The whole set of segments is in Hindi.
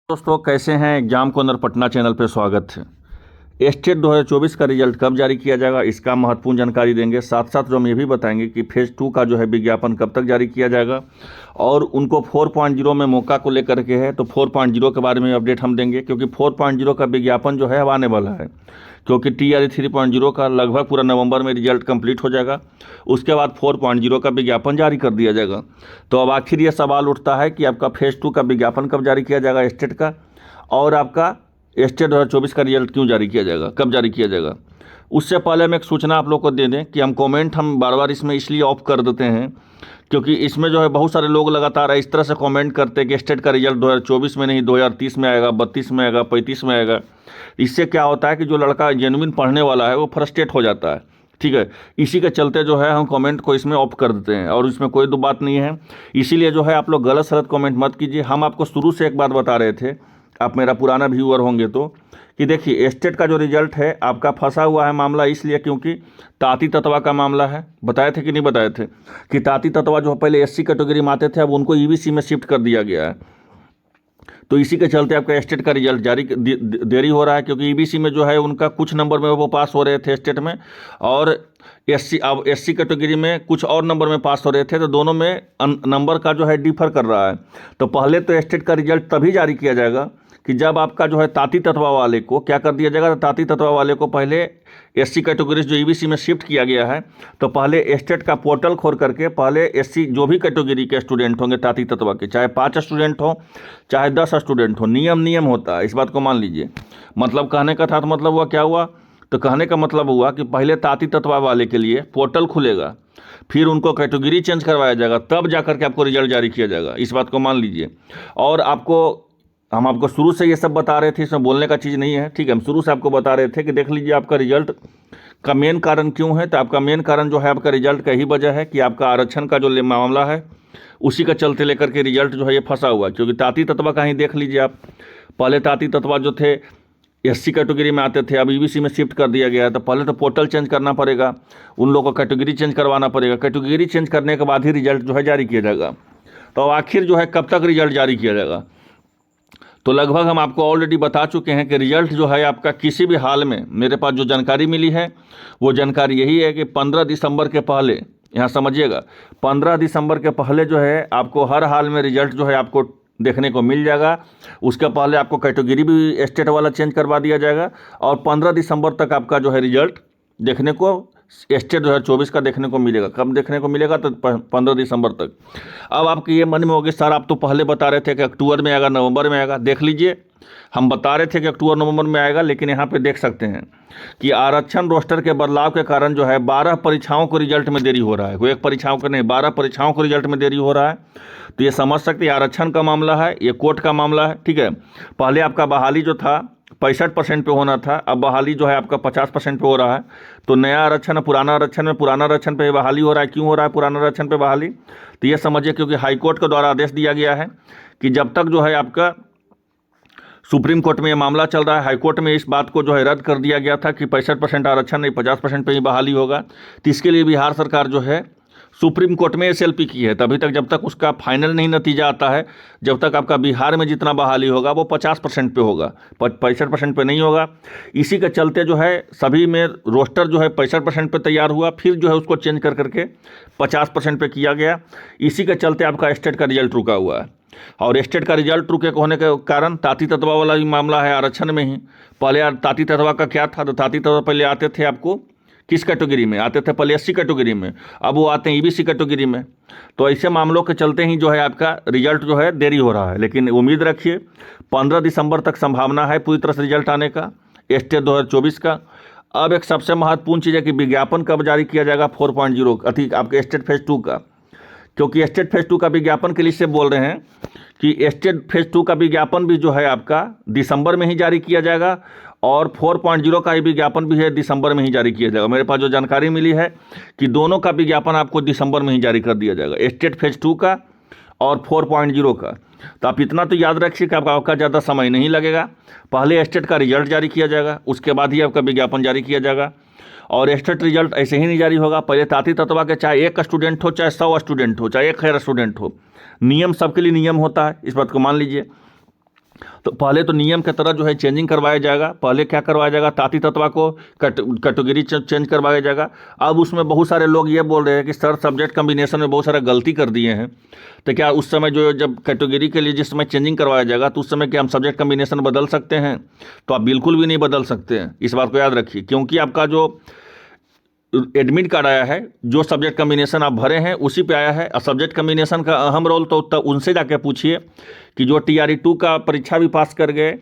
दोस्तों कैसे हैं। एग्जाम कॉर्नर पटना चैनल पे स्वागत है। स्टेट 2024 का रिजल्ट कब जारी किया जाएगा, इसका महत्वपूर्ण जानकारी देंगे। साथ साथ जो हम ये भी बताएंगे कि फेज़ 2 का जो है विज्ञापन कब तक जारी किया जाएगा और उनको 4.0 में मौका को लेकर के है, तो 4.0 के बारे में अपडेट हम देंगे, क्योंकि 4.0 का विज्ञापन जो है अब आने वाला है, क्योंकि TRE 3.0 का लगभग पूरा नवंबर में रिजल्ट कंप्लीट हो जाएगा। उसके बाद 4.0 का विज्ञापन जारी कर दिया जाएगा। तो अब आखिर ये सवाल उठता है कि आपका फेज़ 2 का विज्ञापन कब जारी किया जाएगा स्टेट का, और आपका स्टेट 2024 का रिजल्ट क्यों जारी किया जाएगा, कब जारी किया जाएगा। उससे पहले हम एक सूचना आप लोग को दे दें कि हम कमेंट हम बार बार इसमें इसलिए ऑफ कर देते हैं, क्योंकि इसमें जो है बहुत सारे लोग लगातार इस तरह से कमेंट करते हैं कि स्टेट का रिजल्ट 2024 में नहीं 2030 में आएगा, 32 में आएगा, 35 में आएगा। इससे क्या होता है कि जो लड़का जेन्युइन पढ़ने वाला है वो फ्रस्ट्रेट हो जाता है। ठीक है, इसी के चलते जो है हम कमेंट को इसमें ऑफ कर देते हैं, और इसमें कोई दो बात नहीं है। इसीलिए जो है आप लोग गलत सलत कमेंट मत कीजिए। हम आपको शुरू से एक बात बता रहे थे, आप मेरा पुराना व्यूअर होंगे तो, कि देखिए स्टेट का जो रिजल्ट है आपका फंसा हुआ है मामला, इसलिए क्योंकि ताती तत्वा का मामला है। बताए थे कि नहीं बताए थे कि ताती तत्वा जो पहले SC कैटेगरी में आते थे, अब उनको EBC में शिफ्ट कर दिया गया है। तो इसी के चलते आपका स्टेट का रिजल्ट जारी देरी हो रहा है, क्योंकि EBC में जो है उनका कुछ नंबर में वो पास हो रहे थे स्टेट में, और SC कैटेगरी में कुछ और नंबर में पास हो रहे थे, तो दोनों में नंबर का जो है डिफर कर रहा है। तो पहले तो स्टेट का रिजल्ट तभी जारी किया जाएगा कि जब आपका जो है ताती तत्वा वाले को क्या कर दिया जाएगा। तो ताती तत्वा वाले को पहले SC कैटेगरी जो EBC में शिफ्ट किया गया है, तो पहले स्टेट का पोर्टल खोल करके पहले SC जो भी कैटेगरी के स्टूडेंट होंगे ताती तत्वा के, चाहे 5 स्टूडेंट हो चाहे 10 स्टूडेंट हो, नियम होता है, इस बात को मान लीजिए। मतलब कहने का था तो मतलब हुआ क्या हुआ, तो कहने का मतलब हुआ कि पहले ताती तत्वा वाले के लिए पोर्टल खुलेगा, फिर उनको कैटेगरी चेंज करवाया जाएगा, तब जाकर के आपको रिजल्ट जारी किया जाएगा, इस बात को मान लीजिए। और हम आपको शुरू से ये सब बता रहे थे, इसमें बोलने का चीज़ नहीं है। ठीक है, हम शुरू से आपको बता रहे थे कि देख लीजिए आपका रिजल्ट का मेन कारण क्यों है। तो आपका मेन कारण जो है आपका रिजल्ट का ही वजह है कि आपका आरक्षण का जो मामला है उसी का चलते लेकर के रिजल्ट जो है ये फंसा हुआ है। क्योंकि ताती तत्वा का ही देख लीजिए आप, पहले ताती तत्वा जो थे SC कैटेगरी में आते थे, अब EBC में शिफ्ट कर दिया गया है। तो पहले तो पोर्टल चेंज करना पड़ेगा, उन लोगों को कैटेगरी चेंज करवाना पड़ेगा, कैटेगरी चेंज करने के बाद ही रिजल्ट जो है जारी किया जाएगा। तो आखिर जो है कब तक रिजल्ट जारी किया जाएगा, तो लगभग हम आपको ऑलरेडी बता चुके हैं कि रिजल्ट जो है आपका किसी भी हाल में, मेरे पास जो जानकारी मिली है वो जानकारी यही है कि 15 दिसंबर के पहले, यहाँ समझिएगा, 15 दिसंबर के पहले जो है आपको हर हाल में रिजल्ट जो है आपको देखने को मिल जाएगा। उसके पहले आपको कैटेगरी भी स्टेट वाला चेंज करवा दिया जाएगा, और 15 दिसंबर तक आपका जो है रिजल्ट देखने को स्टेट 2024 का देखने को मिलेगा। कब देखने को मिलेगा, तो 15 दिसंबर तक। अब आपके ये मन में होगी सर आप तो पहले बता रहे थे कि अक्टूबर में आएगा, नवंबर में आएगा। देख लीजिए, हम बता रहे थे कि अक्टूबर नवंबर में आएगा, लेकिन यहाँ पे देख सकते हैं कि आरक्षण रोस्टर के बदलाव के कारण जो है 12 परीक्षाओं को रिजल्ट में देरी हो रहा है। कोई एक परीक्षाओं का नहीं, 12 परीक्षाओं को रिजल्ट में देरी हो रहा है। तो ये समझ सकते हैं आरक्षण का मामला है, ये कोर्ट का मामला है। ठीक है, पहले आपका बहाली जो था 65% पे होना था, अब बहाली जो है आपका 50% पे हो रहा है। तो नया आरक्षण पुराना आरक्षण में, पुराना आरक्षण पे बहाली हो रहा है। क्यों हो रहा है पुराना आरक्षण पे बहाली, तो ये समझिए क्योंकि हाईकोर्ट के द्वारा आदेश दिया गया है कि जब तक जो है आपका सुप्रीम कोर्ट में ये मामला चल रहा है, हाईकोर्ट में इस बात को जो है रद्द कर दिया गया था कि 65% आरक्षण नहीं 50% पे ही बहाली होगा। तो इसके लिए बिहार सरकार जो है सुप्रीम कोर्ट में SLP की है। तभी तक जब तक उसका फाइनल नहीं नतीजा आता है, जब तक आपका बिहार में जितना बहाली होगा वो 50% पे होगा, 65% पे नहीं होगा। इसी के चलते जो है सभी में रोस्टर जो है 65% पे तैयार हुआ, फिर जो है उसको चेंज कर करके 50% पे किया गया। इसी के चलते आपका स्टेट का रिजल्ट रुका हुआ है। और स्टेट का रिजल्ट रुके होने के कारण ताती तत्वा वाला भी मामला है आरक्षण में ही। पहले ताती तत्वा का क्या था, तो ताती तत्वा पहले आते थे आपको किस कैटेगरी में आते थे, पहले SC कैटेगरी में, अब वो आते हैं EBC कैटेगरी में। तो ऐसे मामलों के चलते ही जो है आपका रिजल्ट जो है देरी हो रहा है। लेकिन उम्मीद रखिए 15 दिसंबर तक संभावना है पूरी तरह से रिजल्ट आने का स्टेट 2024 का। अब एक सबसे महत्वपूर्ण चीज़ है कि विज्ञापन कब जारी किया जाएगा 4.0 अधिक आपके स्टेट फेज़ 2 का, क्योंकि स्टेट फेज़ 2 का विज्ञापन के लिए से बोल रहे हैं कि स्टेट फेज़ 2 का विज्ञापन भी जो है आपका दिसंबर में ही जारी किया जाएगा, और 4.0 का ही विज्ञापन भी है दिसंबर में ही जारी किया जाएगा। मेरे पास जो जानकारी मिली है कि दोनों का विज्ञापन आपको दिसंबर में ही जारी कर दिया जाएगा, स्टेट फेज़ 2 का और 4.0 का। तो आप इतना तो याद रखिए कि आपका ज़्यादा समय नहीं लगेगा। पहले स्टेट का रिजल्ट जारी किया जाएगा, उसके बाद ही आपका विज्ञापन जारी किया जाएगा। और स्टेट रिजल्ट ऐसे ही नहीं जारी होगा, पहले ताती तत्वा के चाहे 1 स्टूडेंट हो, चाहे 100 स्टूडेंट हो, चाहे 1000 स्टूडेंट हो, नियम सबके लिए नियम होता है, इस बात को मान लीजिए। तो पहले तो नियम के तरह जो है चेंजिंग करवाया जाएगा। पहले क्या करवाया जाएगा, ताती तत्वा को कैटेगरी चेंज करवाया जाएगा। अब उसमें बहुत सारे लोग ये बोल रहे हैं कि सर सब्जेक्ट कम्बिनेशन में बहुत सारा गलती कर दिए हैं, तो क्या उस समय जो जब कैटेगरी के लिए जिस समय चेंजिंग करवाया जाएगा तो उस समय क्या हम सब्जेक्ट कम्बिनेशन बदल सकते हैं? तो आप बिल्कुल भी नहीं बदल सकते हैं, इस बात को याद रखिए। क्योंकि आपका जो एडमिट कार्ड आया है, जो सब्जेक्ट कम्बिनेशन आप भरे हैं उसी पे आया है। और सब्जेक्ट कम्बिनेशन का अहम रोल तो उनसे जाके पूछिए कि जो TRE2 का परीक्षा भी पास कर गए,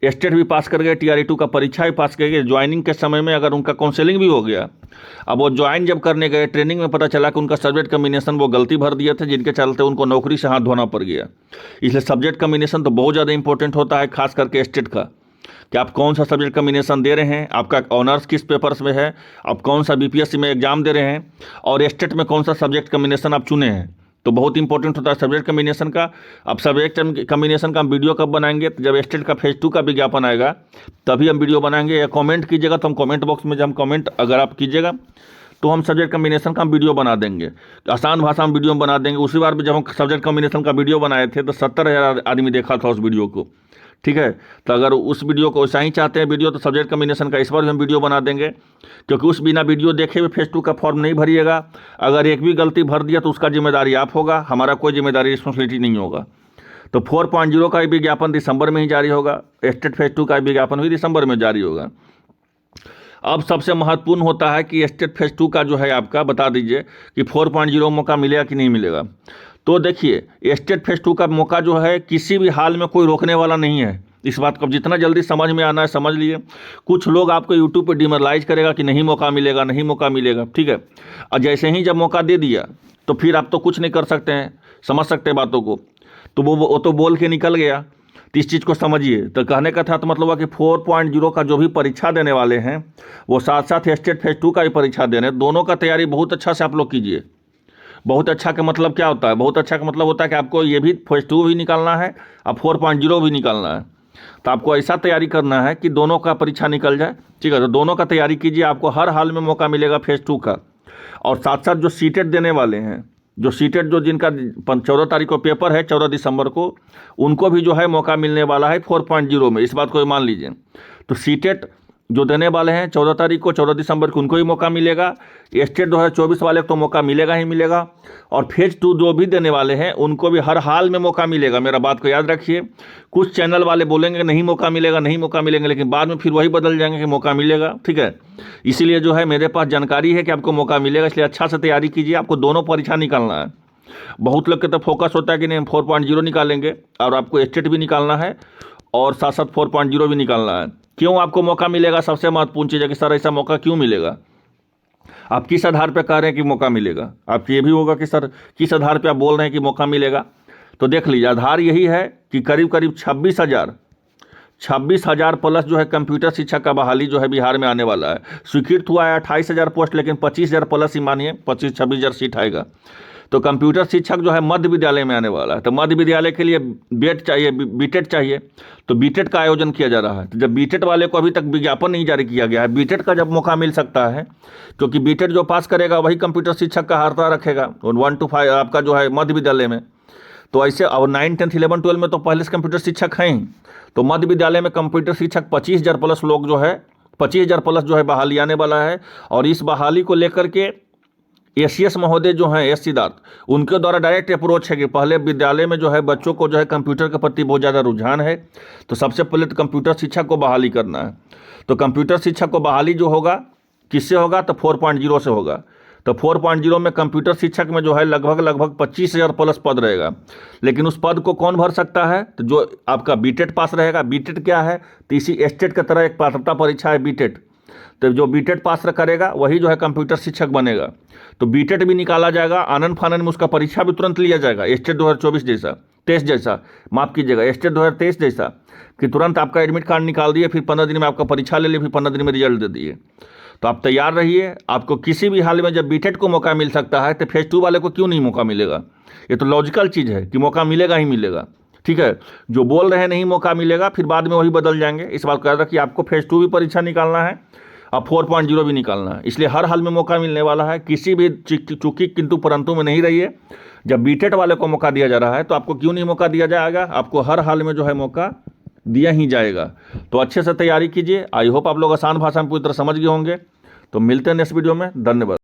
स्टेट भी पास कर गए, TRE2 का परीक्षा भी पास कर गए, ज्वाइनिंग के समय में अगर उनका काउंसलिंग भी हो गया, अब वो ज्वाइन जब करने गए ट्रेनिंग में पता चला कि उनका सब्जेक्ट कम्बिनेशन वो गलती भर दिए थे, जिनके चलते उनको नौकरी से हाथ धोना पड़ गया। इसलिए सब्जेक्ट कम्बिनेशन तो बहुत ज़्यादा इंपॉर्टेंट होता है, खास करके स्टेट का, कि आप कौन सा सब्जेक्ट कम्बिनेशन दे रहे हैं, आपका ऑनर्स किस पेपर्स में है, आप कौन सा BPSC में एग्जाम दे रहे हैं, और स्टेट में कौन सा सब्जेक्ट कम्बिनेशन आप चुने हैं। तो बहुत इंपॉर्टेंट होता है सब्जेक्ट कम्बिनेशन का। अब सब्जेक्ट कम्बिनेशन का हम वीडियो कब बनाएंगे? तो जब स्टेट का फेज 2 का विज्ञापन आएगा तभी हम वीडियो बनाएंगे। या कमेंट कीजिएगा तो हम कमेंट बॉक्स में, जब हम कमेंट अगर आप कीजिएगा तो हम सब्जेक्ट कम्बिनेशन का हम वीडियो बना देंगे, आसान भाषा में वीडियो बना देंगे। उसी बार में जब हम सब्जेक्ट कम्बिनेशन का वीडियो बनाए थे तो 70,000 आदमी देखा था उस वीडियो को, ठीक है। तो अगर उस वीडियो को वैसा ही चाहते हैं वीडियो, तो सब्जेक्ट कम्बिनेशन का इस बार भी हम वीडियो बना देंगे। क्योंकि उस बिना वीडियो देखे हुए फेज 2 का फॉर्म नहीं भरिएगा। अगर एक भी गलती भर दिया तो उसका जिम्मेदारी आप होगा, हमारा कोई जिम्मेदारी रिस्पॉन्सिबिलिटी नहीं होगा। तो 4.0 का विज्ञापन दिसंबर में ही जारी होगा, स्टेट फेज 2 का विज्ञापन भी दिसंबर में जारी होगा। अब सबसे महत्वपूर्ण होता है कि स्टेट फेज 2 का जो है आपका बता दीजिए कि 4.0 मौका मिलेगा कि नहीं मिलेगा। तो देखिए स्टेट फेज 2 का मौका जो है किसी भी हाल में कोई रोकने वाला नहीं है। इस बात को जितना जल्दी समझ में आना है समझ लिए। कुछ लोग आपको यूट्यूब पे डिमोरलाइज करेगा कि नहीं मौका मिलेगा, नहीं मौका मिलेगा, ठीक है। और जैसे ही जब मौका दे दिया तो फिर आप तो कुछ नहीं कर सकते हैं, समझ सकते हैं बातों को। तो वो तो बोल के निकल गया। तो इस चीज़ को समझिए। तो कहने का था तो मतलब हुआ कि 4.0 का जो भी परीक्षा देने वाले हैं वो साथ साथ स्टेट फेज 2 का भी परीक्षा देने, दोनों का तैयारी बहुत अच्छा से आप लोग कीजिए। बहुत अच्छा का मतलब क्या होता है? बहुत अच्छा का मतलब होता है कि आपको ये भी फेज 2 भी निकालना है और 4.0 भी निकालना है। तो आपको ऐसा तैयारी करना है कि दोनों का परीक्षा निकल जाए, ठीक है। तो दोनों का तैयारी कीजिए, आपको हर हाल में मौका मिलेगा फेज 2 का। और साथ साथ जो सीटेट देने वाले हैं, जो सीटेट जो जिनका 14 तारीख को पेपर है, 14 दिसंबर को, उनको भी जो है मौका मिलने वाला है 4.0 में। इस बात को मान लीजिए। तो सीटेट जो देने वाले हैं 14 तारीख को, 14 दिसंबर को, उनको ही मौका मिलेगा। स्टेट 2024 वाले को तो मौका मिलेगा ही मिलेगा। और फेज 2 जो भी देने वाले हैं उनको भी हर हाल में मौका मिलेगा। मेरा बात को याद रखिए। कुछ चैनल वाले बोलेंगे नहीं मौका मिलेगा, नहीं मौका मिलेंगे, लेकिन बाद में फिर वही बदल जाएंगे कि मौका मिलेगा, ठीक है। इसीलिए जो है मेरे पास जानकारी है कि आपको मौका मिलेगा, इसलिए अच्छा से तैयारी कीजिए। आपको दोनों परीक्षा निकालना है। बहुत लोग के तो फोकस होता है कि नहीं हम 4.0 निकालेंगे, और आपको स्टेट भी निकालना है और साथ साथ 4.0 भी निकालना है। क्यों आपको मौका मिलेगा? सबसे महत्वपूर्ण चीज़ है कि सर ऐसा मौका क्यों मिलेगा, आप किस आधार पर कह रहे हैं कि मौका मिलेगा। आप ये भी होगा कि सर किस आधार पर आप बोल रहे हैं कि मौका मिलेगा। तो देख लीजिए, आधार यही है कि करीब करीब 26,000 प्लस जो है कंप्यूटर शिक्षा का बहाली जो है बिहार में आने वाला है। स्वीकृत हुआ है 28,000 पोस्ट, लेकिन 25,000 प्लस ही मानिए 25-26,000 सीट आएगा। तो कंप्यूटर शिक्षक जो है मध्य विद्यालय में आने वाला है। तो मध्य विद्यालय के लिए बीएड चाहिए, बीटेड चाहिए। तो बीटेड का आयोजन किया जा रहा है। तो जब बीटेड वाले को अभी तक विज्ञापन नहीं जारी किया गया है, बीटेड का जब मौका मिल सकता है, क्योंकि बीटेड जो पास करेगा वही कंप्यूटर शिक्षक का हारता रखेगा 1 to 5 आपका जो है मध्य विद्यालय में। तो ऐसे और 9, 10, 11, 12 में तो पहले से कंप्यूटर शिक्षक हैं ही। तो मध्य विद्यालय में कंप्यूटर शिक्षक 25,000 प्लस लोग जो है 25,000 प्लस जो है बहाली आने वाला है। और इस बहाली को लेकर के एसीएस महोदय जो हैं, एस सिद्धार्थ, उनके द्वारा डायरेक्ट अप्रोच है कि पहले विद्यालय में जो है बच्चों को जो है कंप्यूटर के प्रति बहुत ज़्यादा रुझान है, तो सबसे पहले तो कंप्यूटर शिक्षा को बहाली करना है। तो कंप्यूटर शिक्षा को बहाली जो होगा किससे होगा? तो 4.0 से होगा। तो 4.0 में कंप्यूटर शिक्षक में जो है लगभग 25,000 प्लस पद रहेगा। लेकिन उस पद को कौन भर सकता है? तो जो आपका बीटेड पास रहेगा। बीटेड क्या है? तो इसी स्टेट की तरह एक पात्रता परीक्षा है बीटेड। तो जो बीटेड पास करेगा वही जो है कंप्यूटर शिक्षक बनेगा। तो बीटेड भी निकाला जाएगा, आनंद फानन में उसका परीक्षा भी तुरंत लिया जाएगा। स्टेट 2024 जैसा, 23 जैसा, माफ़ कीजिएगा, स्टेट 2023 जैसा, कि तुरंत आपका एडमिट कार्ड निकाल दिए, फिर 15 दिन में आपका परीक्षा ले लिए, फिर 15 दिन में रिजल्ट दे दिए। तो आप तैयार रहिए। आपको किसी भी हाल में जब बीटेड को मौका मिल सकता है तो फेज 2 वाले को क्यों नहीं मौका मिलेगा? ये तो लॉजिकल चीज़ है कि मौका मिलेगा ही मिलेगा, ठीक है। जो बोल रहे हैं नहीं मौका मिलेगा, फिर बाद में वही बदल जाएंगे। इस बात को याद रखिए। आपको फेज 2 भी परीक्षा निकालना है अब 4.0 भी निकालना है, इसलिए हर हाल में मौका मिलने वाला है। किसी भी चूंकि किंतु परंतु में नहीं रहिए। जब बीटेट वाले को मौका दिया जा रहा है तो आपको क्यों नहीं मौका दिया जाएगा, आपको हर हाल में जो है मौका दिया ही जाएगा। तो अच्छे से तैयारी कीजिए। आई होप आप लोग आसान भाषा में पूरी तरह समझ गए होंगे। तो मिलते हैं नेक्स्ट वीडियो में। धन्यवाद।